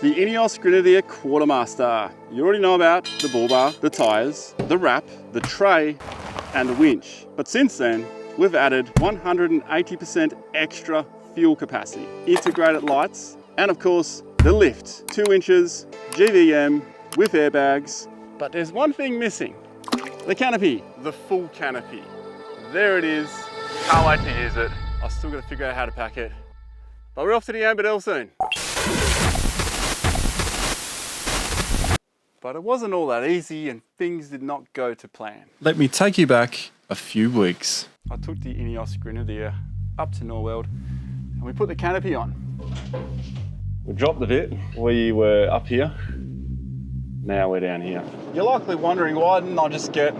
The Ineos Grenadier Quartermaster. You already know about the bull bar, the tyres, the wrap, the tray, and the winch. But since then, we've added 180% extra fuel capacity, integrated lights, and of course, the lift. 2 inches, GVM, with airbags. But there's one thing missing. The canopy, the full canopy. There it is. Can't wait to use it. I've still got to figure out how to pack it. But we're off to the Ambadell soon. But it wasn't all that easy and things did not go to plan. Let me take you back a few weeks. I took the Ineos Grenadier up to Norweld and we put the canopy on. We dropped a bit. We were up here. Now we're down here. You're likely wondering, why didn't I just get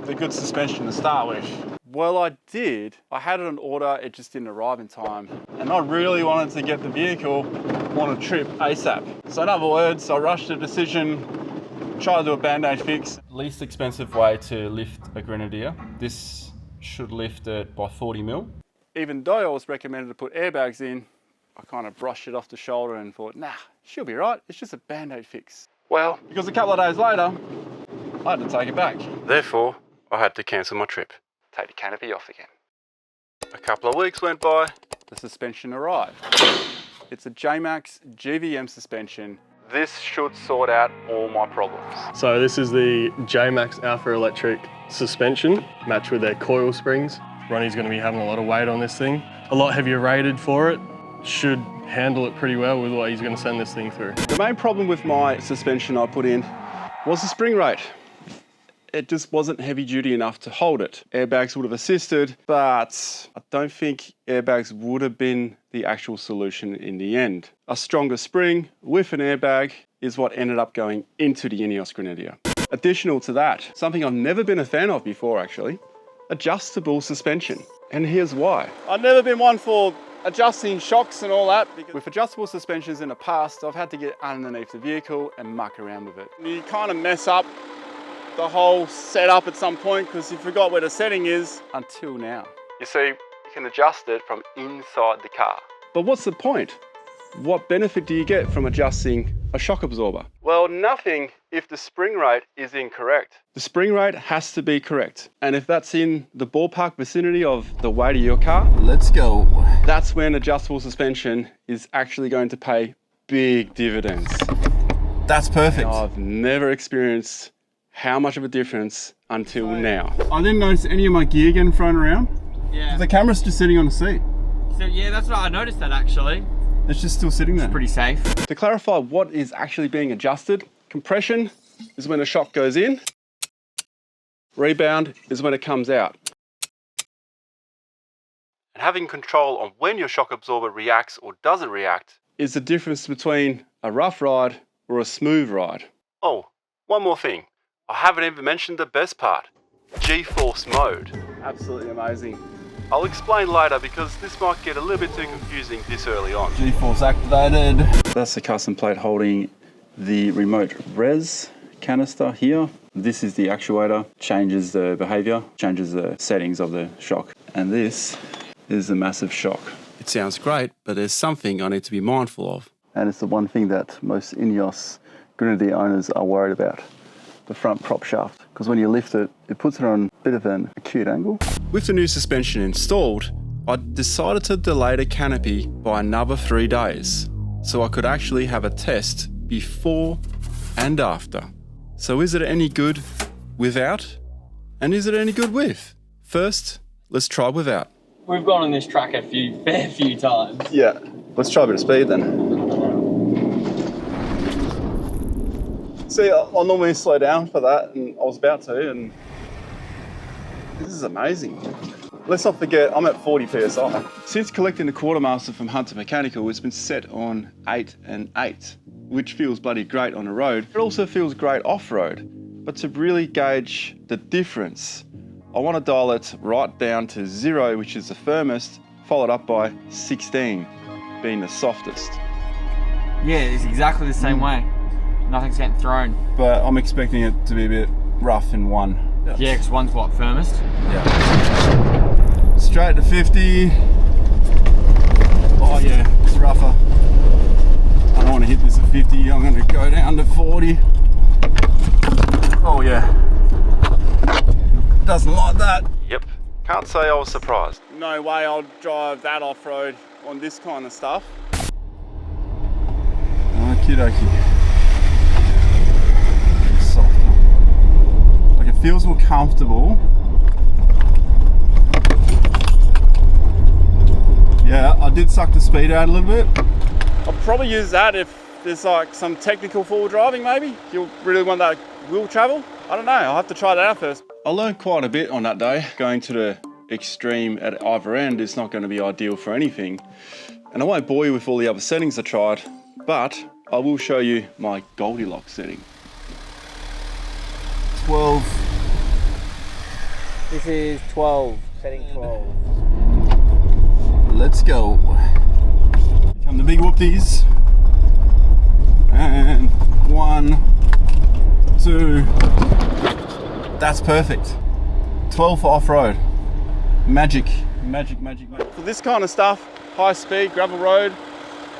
the good suspension to start with? Well, I did. I had it on order, it just didn't arrive in time. And I really wanted to get the vehicle on a trip ASAP. So in other words, I rushed a decision, tried to do a band-aid fix. Least expensive way to lift a Grenadier. This should lift it by 40 mil. Even though I was recommended to put airbags in, I kind of brushed it off the shoulder and thought, nah, she'll be right. It's just a band-aid fix. Well, because a couple of days later, I had to take it back. Therefore, I had to cancel my trip. Take the canopy off again. A couple of weeks went by, the suspension arrived. It's a J-Max GVM suspension. This should sort out all my problems. So this is the J-Max Alpha Electric suspension, matched with their coil springs. Ronny's going to be having a lot of weight on this thing. A lot heavier rated for it. Should handle it pretty well with what he's going to send this thing through. The main problem with my suspension I put in was the spring rate. It just wasn't heavy duty enough to hold it. Airbags would have assisted, but I don't think airbags would have been the actual solution in the end. A stronger spring with an airbag is what ended up going into the Ineos Grenadier. Additional to that, something I've never been a fan of before actually, adjustable suspension. And here's why. I've never been one for adjusting shocks and all that. Because with adjustable suspensions in the past, I've had to get underneath the vehicle and muck around with it. You kind of mess up the whole setup at some point because you forgot where the setting is until now. You see, you can adjust it from inside the car. But what's the point? What benefit do you get from adjusting a shock absorber? Well, nothing if the spring rate is incorrect. The spring rate has to be correct. And if that's in the ballpark vicinity of the weight of your car, Let's go. that's when adjustable suspension is actually going to pay big dividends. That's perfect. And I've never experienced how much of a difference until now. I didn't notice any of my gear getting thrown around. Yeah. The camera's just sitting on the seat. So yeah, that's what I noticed that actually. It's just still sitting there. Pretty safe. To clarify what is actually being adjusted, compression is when a shock goes in, rebound is when it comes out. And having control on when your shock absorber reacts or doesn't react is the difference between a rough ride or a smooth ride. Oh, one more thing. I haven't even mentioned the best part, G-force mode. Absolutely amazing. I'll explain later because this might get a little bit too confusing this early on. G-force activated. That's the custom plate holding the remote res canister here. This is the actuator, changes the behavior, changes the settings of the shock. And this is the massive shock. It sounds great, but there's something I need to be mindful of. And it's the one thing that most Ineos Grenadier owners are worried about. The front prop shaft, because when you lift it, it puts it on a bit of an acute angle. With the new suspension installed, I decided to delay the canopy by another 3 days, so I could actually have a test before and after. So is it any good without? And is it any good with? First, let's try without. We've gone on this track a fair few times. Yeah, let's try a bit of speed then. See, I'll normally slow down for that, and I was about to, and this is amazing. Let's not forget, I'm at 40 PSI. Since collecting the Quartermaster from Hunter Mechanical, it's been set on 8 and 8, which feels bloody great on the road. It also feels great off-road, but to really gauge the difference, I want to dial it right down to 0, which is the firmest, followed up by 16, being the softest. Yeah, it's exactly the same way. Nothing's getting thrown. But I'm expecting it to be a bit rough in 1. Yeah, because one's what, firmest? Yeah. Straight to 50. Oh yeah, it's rougher. I don't want want to hit this at 50, I'm going to go down to 40. Oh yeah. Doesn't like that. Yep. Can't say I was surprised. No way I'll drive that off-road on this kind of stuff. Okie dokie. Softer. Like it feels more comfortable. Yeah, I did suck the speed out a little bit. I'll probably use that if there's like some technical forward driving maybe. If you really want that wheel travel. I don't know, I'll have to try that out first. I learned quite a bit on that day. Going to the extreme at either end is not going to be ideal for anything. And I won't bore you with all the other settings I tried, but I will show you my Goldilocks setting. 12. This is 12, setting 12. Let's go. Here come the big whoopties. And 1, 2. That's perfect. 12 for off-road. Magic. Magic, magic, magic. For this kind of stuff, high speed, gravel road,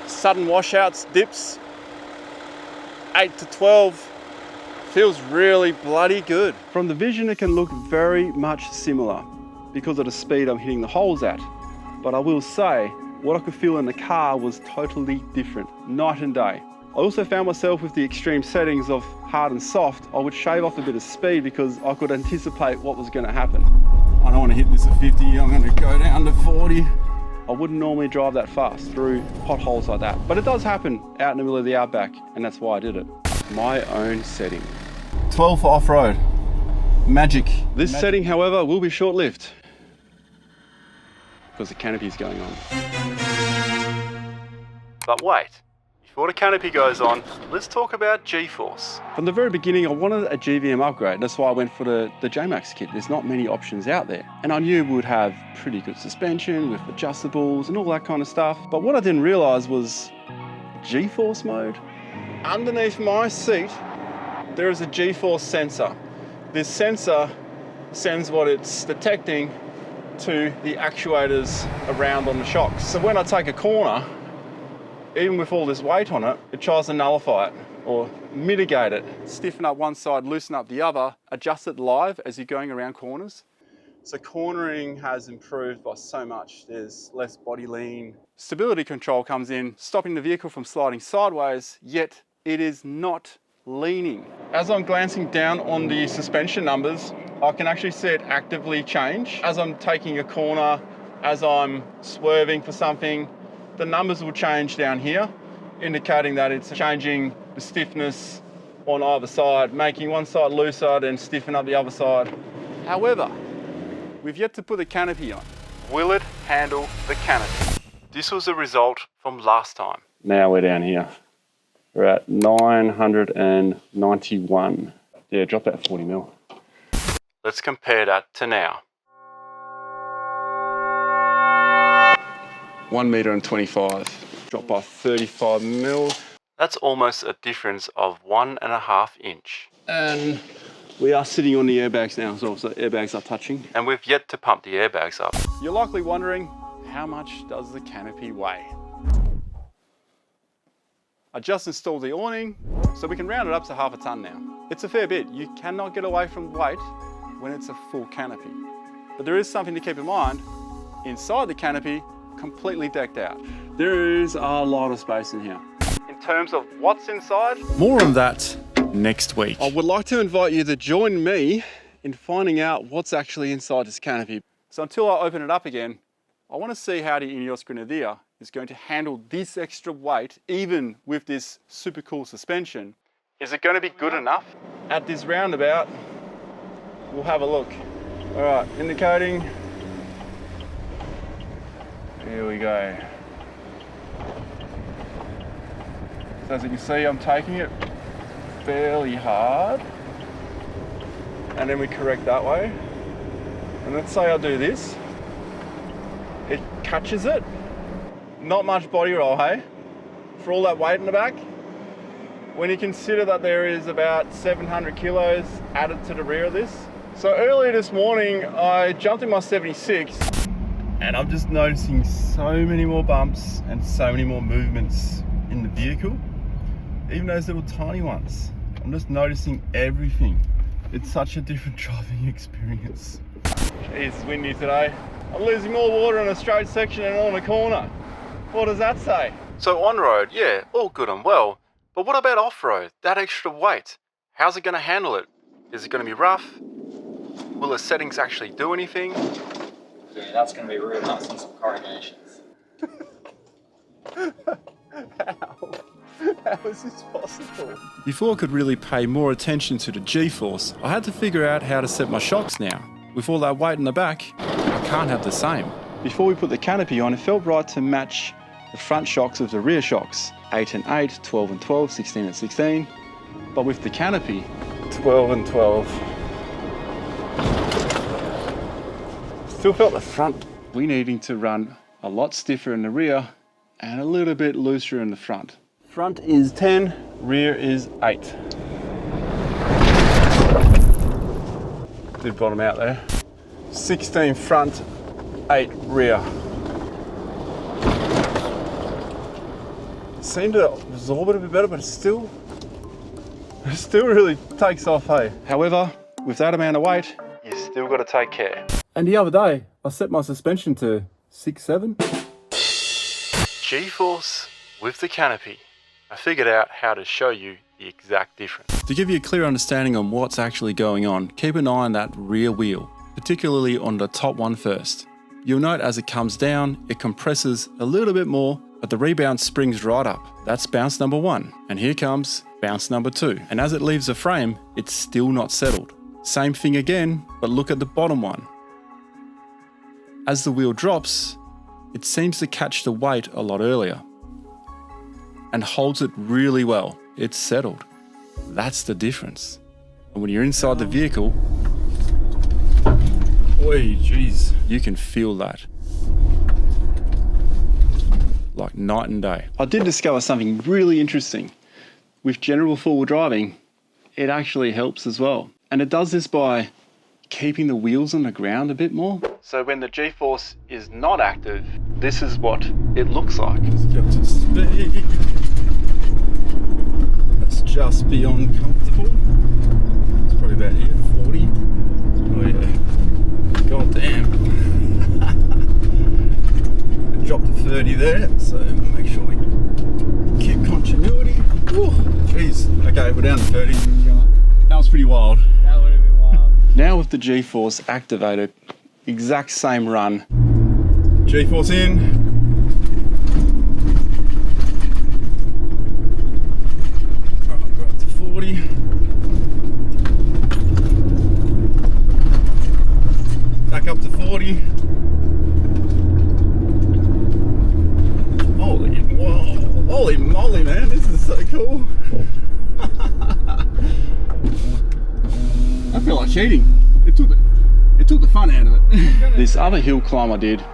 sudden washouts, dips, 8 to 12 feels really bloody good. From the vision, it can look very much similar because of the speed I'm hitting the holes at. But I will say, what I could feel in the car was totally different, night and day. I also found myself with the extreme settings of hard and soft, I would shave off a bit of speed because I could anticipate what was going to happen. I don't want to hit this at 50, I'm going to go down to 40. I wouldn't normally drive that fast through potholes like that, but it does happen out in the middle of the outback, and that's why I did it. My own setting. 12 for off-road. Magic. This setting, however, will be short-lived because the canopy is going on. But wait, before the canopy goes on, let's talk about G-Force. From the very beginning, I wanted a GVM upgrade. That's why I went for the J-Max kit. There's not many options out there. And I knew we would have pretty good suspension with adjustables and all that kind of stuff. But what I didn't realize was G-Force mode. Underneath my seat, there is a G-Force sensor. This sensor sends what it's detecting to the actuators around on the shocks. So when I take a corner, even with all this weight on it, it tries to nullify it or mitigate it. Stiffen up one side, loosen up the other, adjust it live as you're going around corners. So cornering has improved by so much. There's less body lean. Stability control comes in, stopping the vehicle from sliding sideways, yet it is not leaning. As I'm glancing down on the suspension numbers, I can actually see it actively change. As I'm taking a corner, as I'm swerving for something, the numbers will change down here, indicating that it's changing the stiffness on either side, making one side looser, then stiffen up the other side. However, we've yet to put the canopy on. Will it handle the canopy? This was the result from last time. Now we're down here. We're at 991. Yeah, drop that 40 mil. Let's compare that to now. 1 meter and 25, dropped by 35 mil. That's almost a difference of 1.5 inch. And we are sitting on the airbags now, so the airbags are touching. And we've yet to pump the airbags up. You're likely wondering, how much does the canopy weigh? I just installed the awning, so we can round it up to 1/2 ton now. It's a fair bit. You cannot get away from weight when it's a full canopy. But there is something to keep in mind. Inside the canopy, completely decked out. There is a lot of space in here. In terms of what's inside, more on that next week. I would like to invite you to join me in finding out what's actually inside this canopy. So until I open it up again, I want to see how the Ineos Grenadier is going to handle this extra weight, even with this super cool suspension. Is it going to be good enough? At this roundabout, we'll have a look. All right, indicating. Here we go. So as you can see, I'm taking it fairly hard. And then we correct that way. And let's say I do this. It catches it. Not much body roll, hey? For all that weight in the back. When you consider that there is about 700 kilos added to the rear of this. So earlier this morning, I jumped in my 76. And I'm just noticing so many more bumps and so many more movements in the vehicle. Even those little tiny ones. I'm just noticing everything. It's such a different driving experience. Jeez, it's windy today. I'm losing more water on a straight section than on a corner. What does that say? So on road, yeah, all good and well. But what about off road? That extra weight. How's it going to handle it? Is it going to be rough? Will the settings actually do anything? Yeah, that's going to be real nuts on some corrugations. How is this possible? Before I could really pay more attention to the G-force, I had to figure out how to set my shocks now. With all that weight in the back, I can't have the same. Before we put the canopy on, it felt right to match the front shocks with the rear shocks. 8 and 8, 12 and 12, 16 and 16. But with the canopy, 12 and 12. Still felt the front. We needing to run a lot stiffer in the rear and a little bit looser in the front. Front is 10, rear is 8. Did bottom out there. 16 front, 8 rear. Seemed to absorb it a bit better, but it still really takes off, hey. However, with that amount of weight, you still got to take care. And the other day, I set my suspension to 6.7. G-force with the canopy. I figured out how to show you the exact difference. To give you a clear understanding on what's actually going on, keep an eye on that rear wheel, particularly on the top one first. You'll note as it comes down, it compresses a little bit more, but the rebound springs right up. That's bounce number 1. And here comes bounce number 2. And as it leaves the frame, it's still not settled. Same thing again, but look at the bottom one. As the wheel drops, it seems to catch the weight a lot earlier and holds it really well. It's settled. That's the difference. And when you're inside the vehicle, oi, jeez, you can feel that. Like night and day. I did discover something really interesting. With general four-wheel driving, it actually helps as well. And it does this by keeping the wheels on the ground a bit more. So when the G-force is not active, this is what it looks like. Let's get to speed. That's just beyond comfortable. It's probably about here, 40. Oh yeah, god damn. Drop to 30 there, so we'll make sure we keep continuity. Ooh, jeez. Okay, we're down to 30. That was pretty wild. That would have been wild. Now with the G-force activated, exact same run. G-force in. Alright, we're up to 40. Back up to 40. Holy moly, man, this is so cool. I feel like cheating. It took the fun out of it. This other hill climb I did,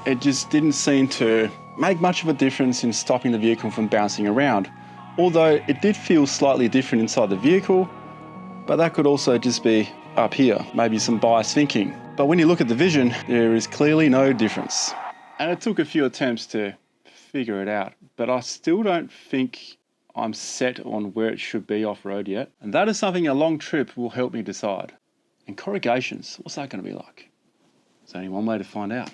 it just didn't seem to make much of a difference in stopping the vehicle from bouncing around. Although it did feel slightly different inside the vehicle, but that could also just be up here, maybe some biased thinking. But when you look at the vision, there is clearly no difference. And it took a few attempts to figure it out, but I still don't think I'm set on where it should be off-road yet. And that is something a long trip will help me decide. And corrugations, what's that going to be like? There's only one way to find out.